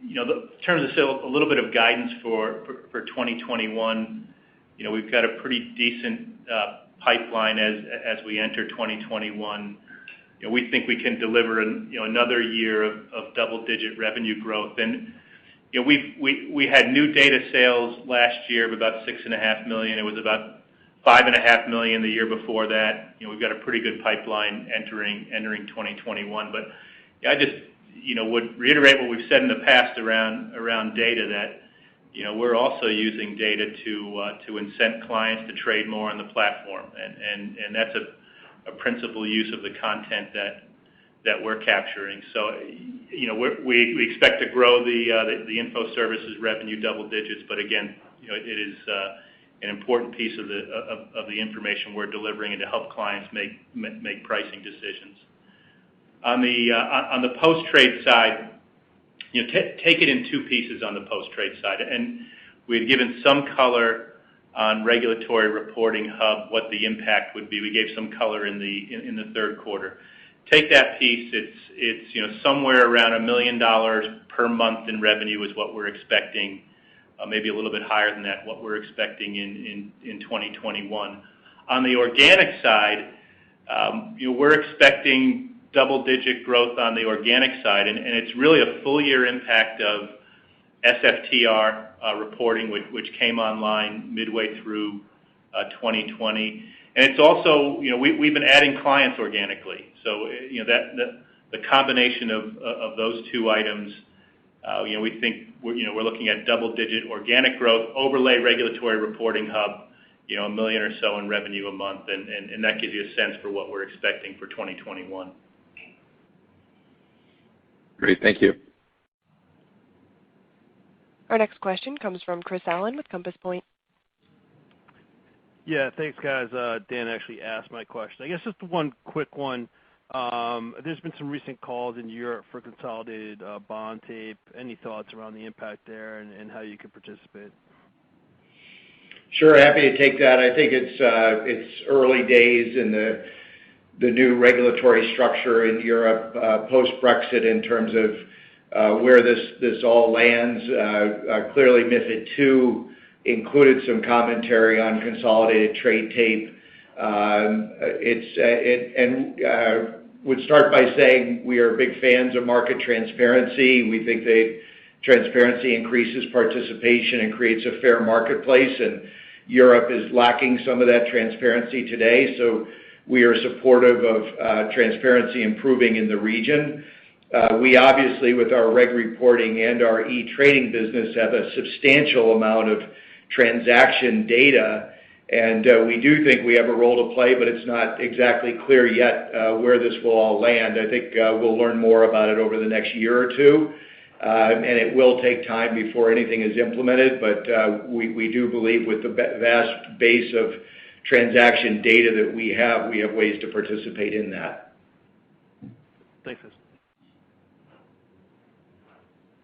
In terms of still a little bit of guidance for 2021, we've got a pretty decent pipeline as we enter 2021. We think we can deliver another year of double-digit revenue growth. And we had new data sales last year of about $6.5 million. It was about $5.5 million the year before that. We've got a pretty good pipeline entering 2021. But I just would reiterate what we've said in the past around data, that we're also using data to incent clients to trade more on the platform, and that's a principal use of the content that we're capturing. So, we expect to grow the info services revenue double digits, but again, it is an important piece of the information we're delivering and to help clients make pricing decisions. On the post-trade side, take it in two pieces on the post-trade side, and we had given some color on Regulatory Reporting Hub, what the impact would be. We gave some color in the third quarter. Take that piece, it's somewhere around $1 million per month in revenue is what we're expecting, maybe a little bit higher than that, what we're expecting in 2021. On the organic side, we're expecting double-digit growth on the organic side, and it's really a full year impact of SFTR reporting, which came online midway through 2020. And it's also, we've been adding clients organically. So, the combination of those two items, we think we're looking at double-digit organic growth, overlay Regulatory Reporting Hub, $1 million or so in revenue a month, and that gives you a sense for what we're expecting for 2021. Great, thank you. Our next question comes from Chris Allen with Compass Point. Yeah, thanks, guys. Dan actually asked my question. I guess just one quick one. There's been some recent calls in Europe for consolidated bond tape. Any thoughts around the impact there and how you could participate? Sure, happy to take that. I think it's early days in the new regulatory structure in Europe post-Brexit in terms of where this all lands. Clearly, MiFID II included some commentary on consolidated trade tape. Would start by saying we are big fans of market transparency. We think that transparency increases participation and creates a fair marketplace, and Europe is lacking some of that transparency today. So we are supportive of transparency improving in the region. We obviously, with our reg reporting and our e-trading business, have a substantial amount of transaction data, and we do think we have a role to play, but it's not exactly clear yet where this will all land. I think we'll learn more about it over the next year or two, and it will take time before anything is implemented, but we do believe with the vast base of transaction data that we have ways to participate in that. Thanks, guys.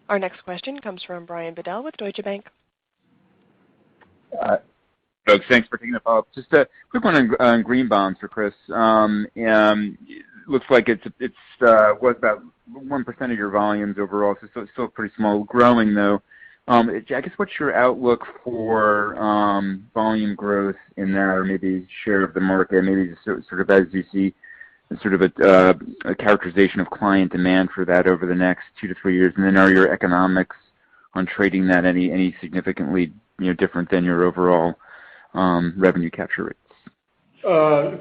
Our next question comes from Brian Bedell with Deutsche Bank. Folks, thanks for taking the follow-up. Just a quick one on green bonds for Chris. Looks like it was about 1% of your volumes overall, so it's still pretty small. Growing though. I guess what's your outlook for volume growth in that, or maybe share of the market? Maybe just sort of as you see sort of a characterization of client demand for that over the next 2 to 3 years, and then are your economics on trading that any significantly different than your overall revenue capture rates?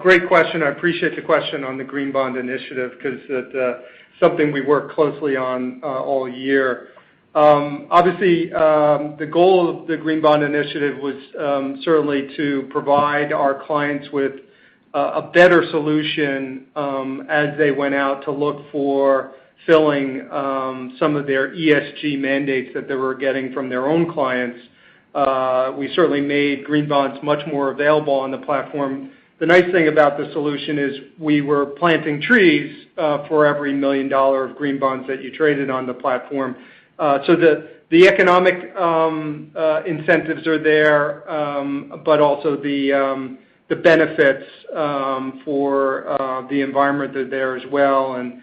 Great question. I appreciate the question on the green bond initiative because it's something we work closely on all year. Obviously, the goal of the green bond initiative was certainly to provide our clients with a better solution as they went out to look for filling some of their ESG mandates that they were getting from their own clients. We certainly made green bonds much more available on the platform. The nice thing about the solution is we were planting trees for every $1 million of green bonds that you traded on the platform. So the economic incentives are there, but also the benefits for the environment are there as well. And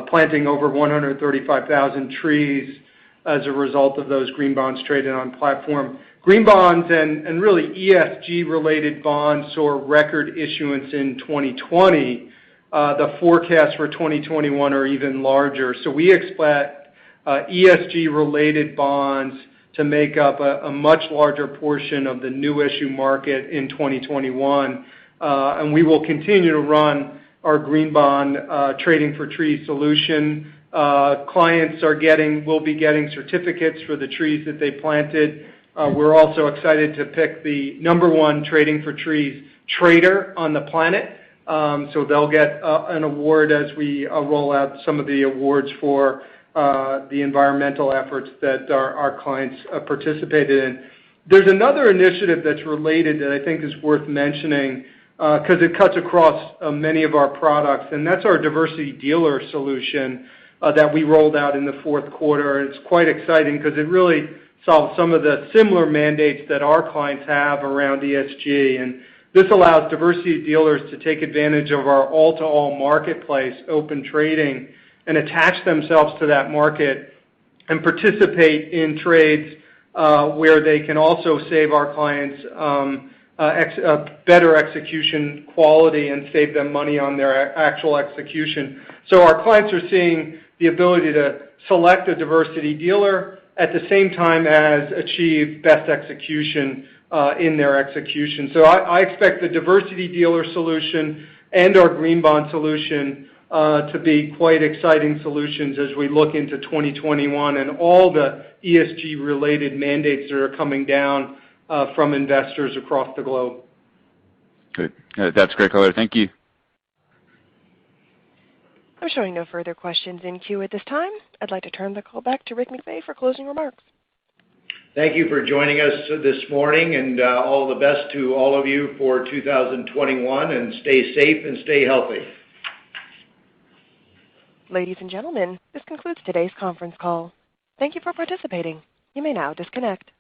planting over 135,000 trees as a result of those green bonds traded on platform. Green bonds and really ESG-related bonds saw record issuance in 2020. The forecasts for 2021 are even larger. So we expect ESG-related bonds to make up a much larger portion of the new issue market in 2021. And we will continue to run our green bond trading for trees solution. Clients will be getting certificates for the trees that they planted. We're also excited to pick the #1 trading for trees trader on the planet. So they'll get an award as we roll out some of the awards for the environmental efforts that our clients participated in. There's another initiative that's related that I think is worth mentioning because it cuts across many of our products, and that's our diversity dealer solution that we rolled out in the fourth quarter. It's quite exciting because it really solves some of the similar mandates that our clients have around ESG. And this allows diversity dealers to take advantage of our all-to-all marketplace, open trading, and attach themselves to that market and participate in trades where they can also save our clients better execution quality and save them money on their actual execution. So our clients are seeing the ability to select a diversity dealer at the same time as achieve best execution in their execution. So I expect the diversity dealer solution and our green bond solution to be quite exciting solutions as we look into 2021 and all the ESG-related mandates that are coming down from investors across the globe. Good. That's great color. Thank you. I'm showing no further questions in queue at this time. I'd like to turn the call back to Rick McVey for closing remarks. Thank you for joining us this morning, and all the best to all of you for 2021, and stay safe and stay healthy. Ladies and gentlemen, this concludes today's conference call. Thank you for participating. You may now disconnect.